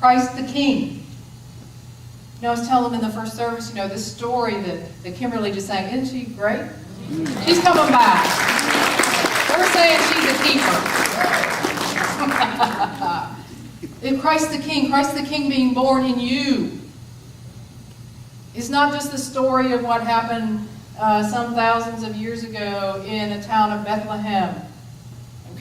Christ the King. I was telling them in the first service, this story that Kimberly just sang, isn't she great? She's coming back. We're saying she's a keeper. Christ the King being born in you. It's not just the story of what happened some thousands of years ago in a town of Bethlehem,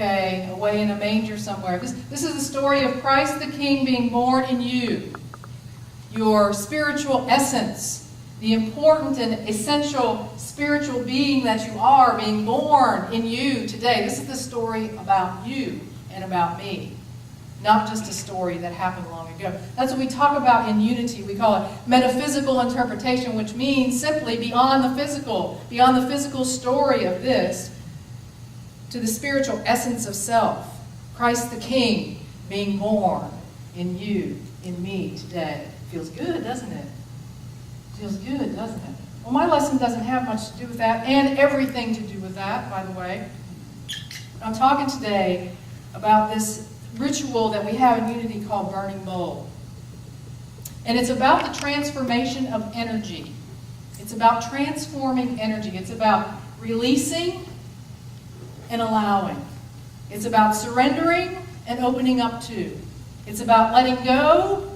away in a manger somewhere. This is the story of Christ the King being born in you. Your spiritual essence, the important and essential spiritual being that you are being born in you today. This is the story about you and about me. Not just a story that happened long ago. That's what we talk about in unity. We call it metaphysical interpretation, which means simply beyond the physical story of this, to the spiritual essence of self. Christ the King being born in you, in me today. Feels good, doesn't it? Feels good, doesn't it? Well, my lesson doesn't have much to do with that, and everything to do with that, by the way. I'm talking today about this ritual that we have in unity called burning bowl. And it's about the transformation of energy. It's about transforming energy. It's about releasing and allowing. It's about surrendering and opening up to. It's about letting go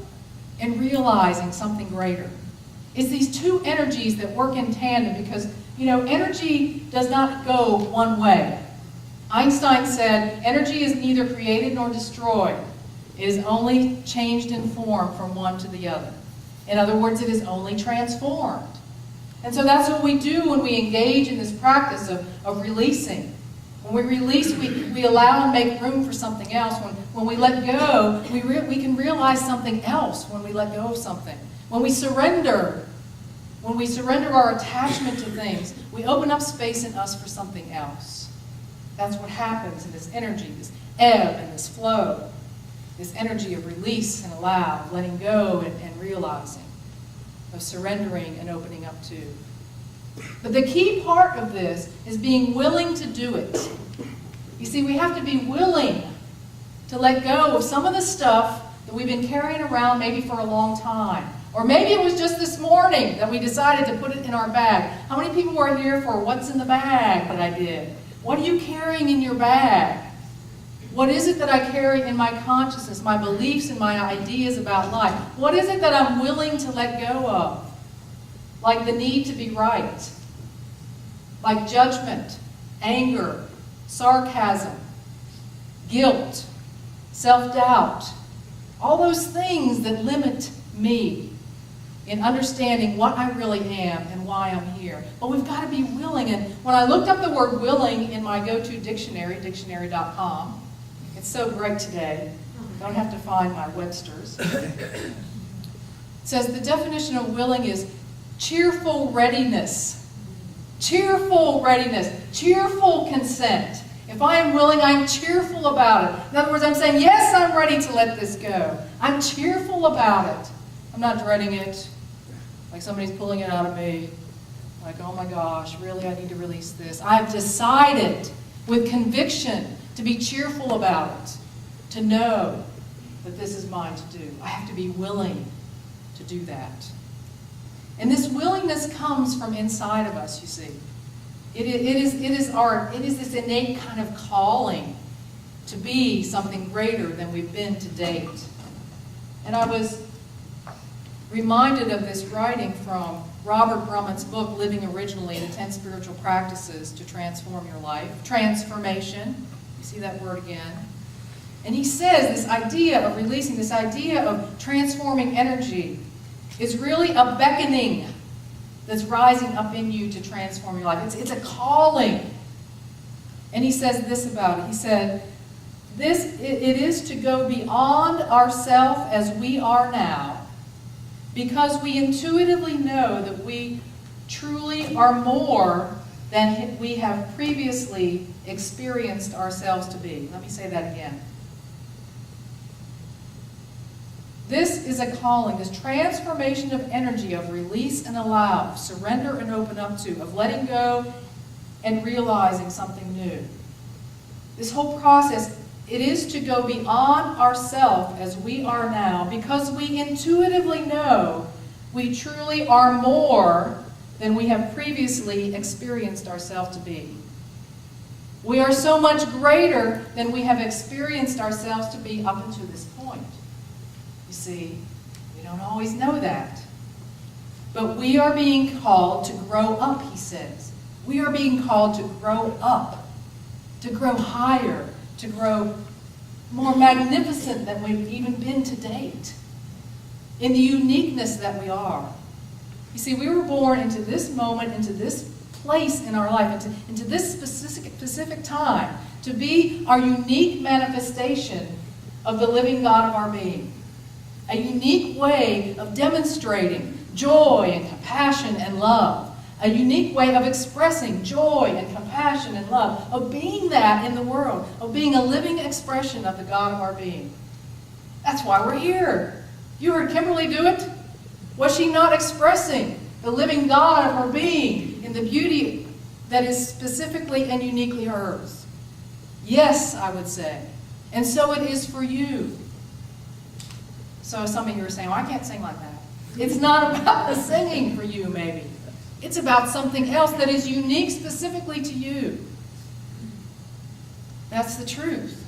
and realizing something greater. It's these two energies that work in tandem because, energy does not go one way. Einstein said, energy is neither created nor destroyed. It is only changed in form from one to the other. In other words, it is only transformed. And so that's what we do when we engage in this practice of releasing. When we release, we allow and make room for something else. When we let go, we can realize something else when we let go of something. When we surrender our attachment to things, we open up space in us for something else. That's what happens in this energy, this ebb and this flow, this energy of release and allow, of letting go and realizing, of surrendering and opening up to. But the key part of this is being willing to do it. You see, we have to be willing to let go of some of the stuff that we've been carrying around maybe for a long time. Or maybe it was just this morning that we decided to put it in our bag. How many people were here for what's in the bag that I did? What are you carrying in your bag? What is it that I carry in my consciousness, my beliefs and my ideas about life? What is it that I'm willing to let go of? Like the need to be right. Like judgment, anger, sarcasm, guilt, self-doubt. All those things that limit me in understanding what I really am and why I'm here. But we've got to be willing. And when I looked up the word willing in my go-to dictionary, dictionary.com, it's so great today. Don't have to find my Webster's. It says the definition of willing is cheerful readiness. Cheerful readiness. Cheerful consent. If I am willing, I'm cheerful about it. In other words, I'm saying, yes, I'm ready to let this go. I'm cheerful about it. I'm not dreading it, like somebody's pulling it out of me. Like, oh my gosh, really, I need to release this. I've decided with conviction to be cheerful about it, to know that this is mine to do. I have to be willing to do that. And this willingness comes from inside of us, you see. It is this innate kind of calling to be something greater than we've been to date. And I was reminded of this writing from Robert Grumman's book, Living Originally, the 10 Spiritual Practices to Transform Your Life. Transformation. You see that word again. And he says this idea of releasing, this idea of transforming energy is really a beckoning that's rising up in you to transform your life. It's a calling. And he says this about it. He said, it is to go beyond ourself as we are now, because we intuitively know that we truly are more than we have previously experienced ourselves to be. Let me say that again. This is a calling, this transformation of energy, of release and allow, of surrender and open up to, of letting go and realizing something new. This whole process It is to go beyond ourselves as we are now, because we intuitively know we truly are more than we have previously experienced ourselves to be. We are so much greater than we have experienced ourselves to be up until this point. You see, we don't always know that. But we are being called to grow up, he says. We are being called to grow up, to grow higher, to grow more magnificent than we've even been to date, in the uniqueness that we are. You see, we were born into this moment, into this place in our life, into this specific time, to be our unique manifestation of the living God of our being. A unique way of demonstrating joy and compassion and love. A unique way of expressing joy and compassion and love, of being that in the world, of being a living expression of the God of our being. That's why we're here. You heard Kimberly do it. Was she not expressing the living God of her being in the beauty that is specifically and uniquely hers? Yes, I would say. And so it is for you. So some of you are saying, well, I can't sing like that. It's not about the singing for you, maybe. It's about something else that is unique specifically to you. That's the truth.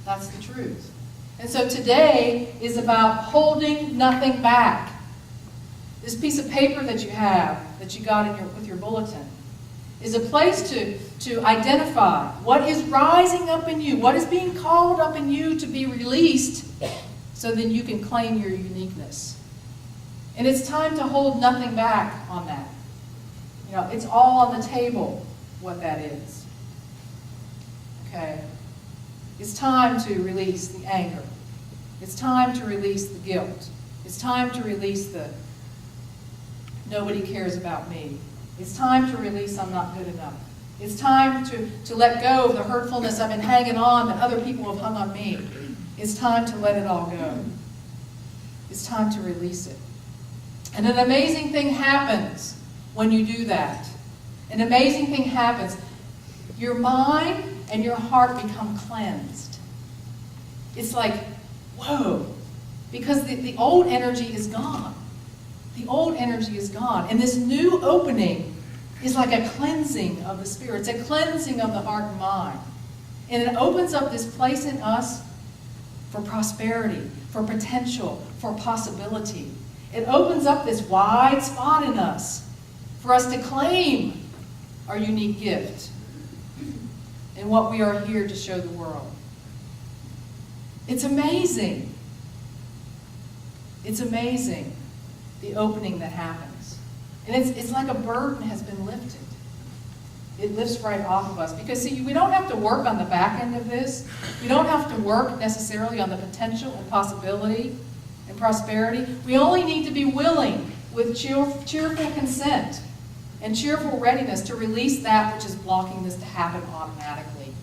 That's the truth. And so today is about holding nothing back. This piece of paper that you have, that you got with your bulletin, is a place to identify what is rising up in you, what is being called up in you to be released, so that you can claim your uniqueness. And it's time to hold nothing back on that. You know, it's all on the table, what that is. Okay? It's time to release the anger. It's time to release the guilt. It's time to release the nobody cares about me. It's time to release I'm not good enough. It's time to let go of the hurtfulness I've been hanging on that other people have hung on me. It's time to let it all go. It's time to release it. And an amazing thing happens when you do that. An amazing thing happens. Your mind and your heart become cleansed. It's like, whoa, because the old energy is gone. The old energy is gone. And this new opening is like a cleansing of the spirit. It's a cleansing of the heart and mind. And it opens up this place in us for prosperity, for potential, for possibility. It opens up this wide spot in us for us to claim our unique gift and what we are here to show the world. It's amazing. It's amazing, the opening that happens. And it's like a burden has been lifted. It lifts right off of us. Because, see, we don't have to work on the back end of this. We don't have to work necessarily on the potential and possibility and prosperity. We only need to be willing, with cheerful consent and cheerful readiness, to release that which is blocking this to happen automatically.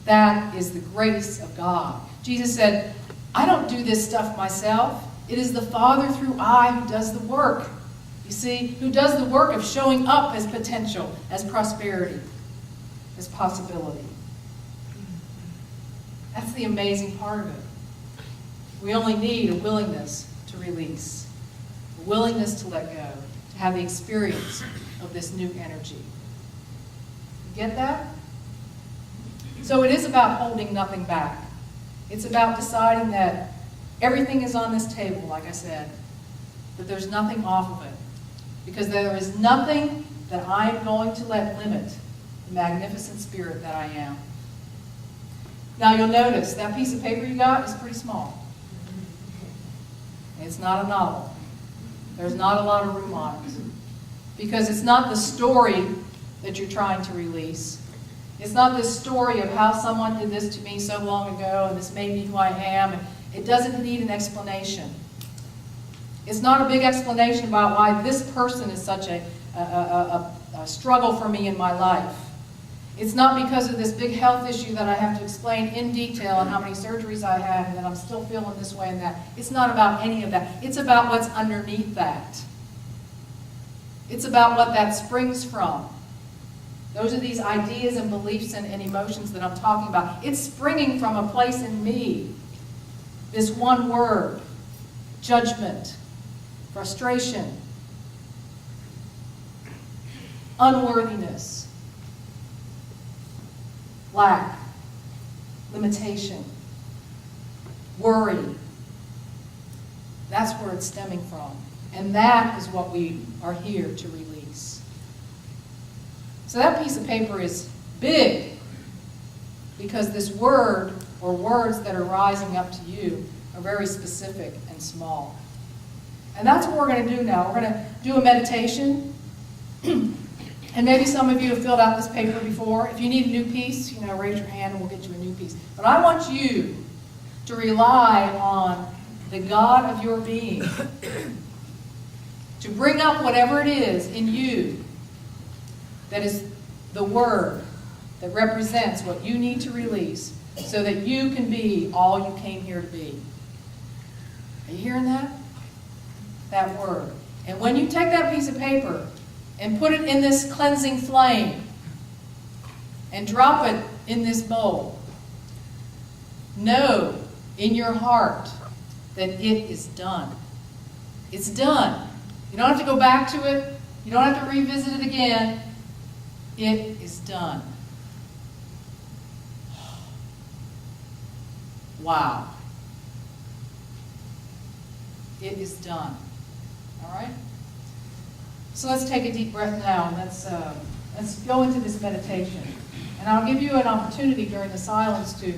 That is the grace of God. Jesus said, I don't do this stuff myself. It is the Father through I who does the work. You see, who does the work of showing up as potential, as prosperity, as possibility. That's the amazing part of it. We only need a willingness to release, a willingness to let go, to have the experience of this new energy. You get that? So it is about holding nothing back. It's about deciding that everything is on this table, like I said, that there's nothing off of it. Because there is nothing that I am going to let limit the magnificent spirit that I am. Now you'll notice that piece of paper you got is pretty small. It's not a novel. There's not a lot of room on it. Because it's not the story that you're trying to release. It's not this story of how someone did this to me so long ago and this made me who I am. And it doesn't need an explanation. It's not a big explanation about why this person is such a struggle for me in my life. It's not because of this big health issue that I have to explain in detail and how many surgeries I had and that I'm still feeling this way and that. It's not about any of that. It's about what's underneath that. It's about what that springs from. Those are these ideas and beliefs and emotions that I'm talking about. It's springing from a place in me. This one word, judgment, frustration, unworthiness, lack, limitation, worry. That's where it's stemming from. And that is what we are here to release. So that piece of paper is big because this word or words that are rising up to you are very specific and small. And that's what we're going to do now. We're going to do a meditation. And maybe some of you have filled out this paper before. If you need a new piece, raise your hand and we'll get you a new piece. But I want you to rely on the God of your being to bring up whatever it is in you that is the word that represents what you need to release so that you can be all you came here to be. Are you hearing that? That word. And when you take that piece of paper and put it in this cleansing flame and drop it in this bowl, know in your heart that it is done. It's done. You don't have to go back to it. You don't have to revisit it again. It is done. Wow. It is done. All right? So let's take a deep breath now, and let's go into this meditation. And I'll give you an opportunity during the silence to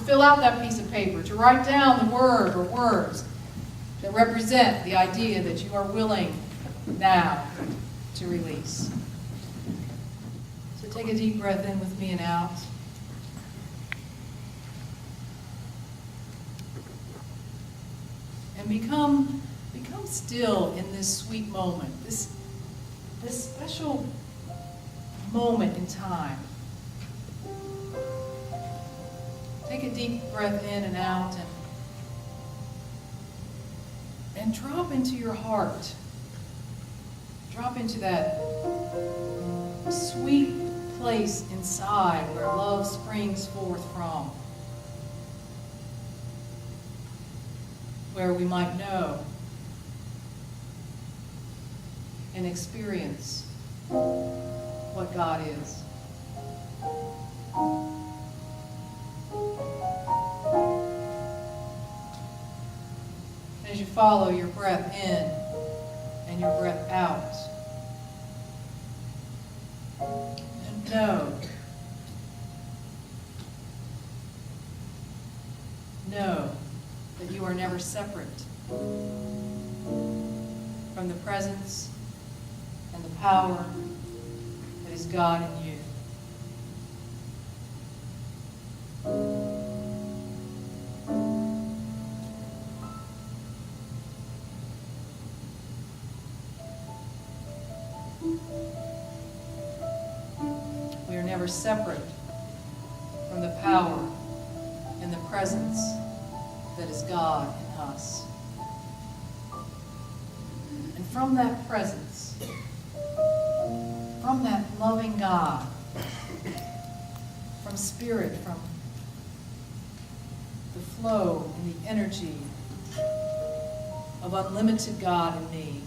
fill out that piece of paper, to write down the word or words that represent the idea that you are willing now to release. So take a deep breath in with me and out. And become still in this sweet moment, this special moment in time. Take a deep breath in and out and drop into your heart. Drop into that sweet place inside where love springs forth from. Where we might know and experience what God is. As you follow your breath in and your breath out, and know that you are never separate from the presence and the power that is God in you. We are never separate from the power and the presence that is God in us. And from that presence, from that loving God, from spirit, from the flow and the energy of unlimited God in me,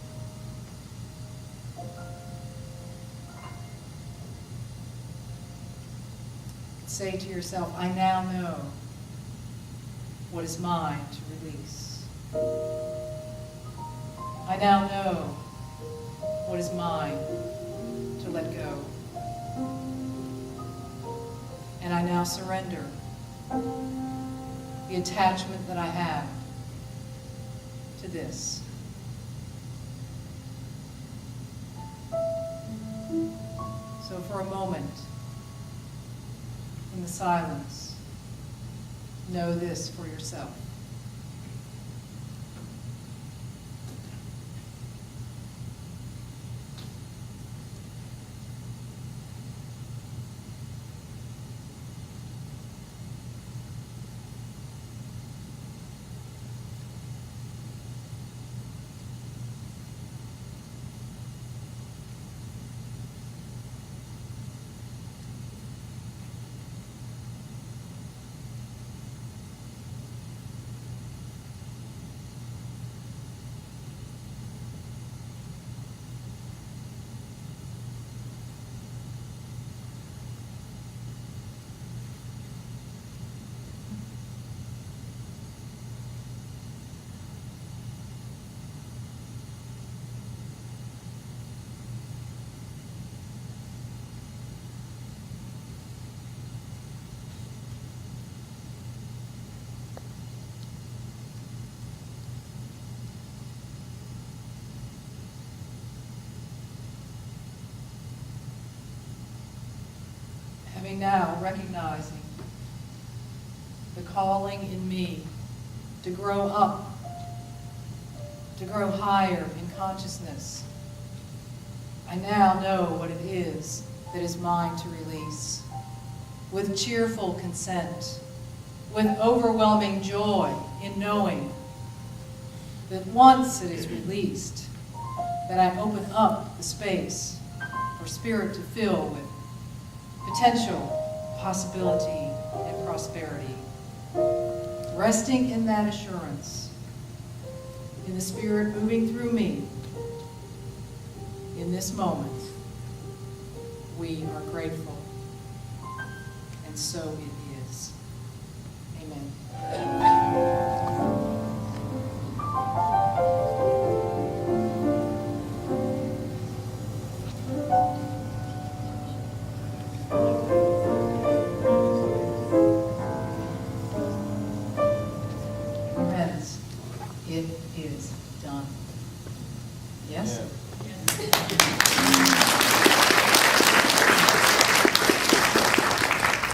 say to yourself, I now know what is mine to release. I now know what is mine to let go. And I now surrender the attachment that I have to this. So for a moment, in the silence, know this for yourself. now recognizing the calling in me to grow up, to grow higher in consciousness. I now know what it is that is mine to release, with cheerful consent, with overwhelming joy in knowing that once it is released, that I open up the space for spirit to fill with potential, possibility, and prosperity. Resting in that assurance, in the Spirit moving through me, in this moment, we are grateful. And so it is. Amen.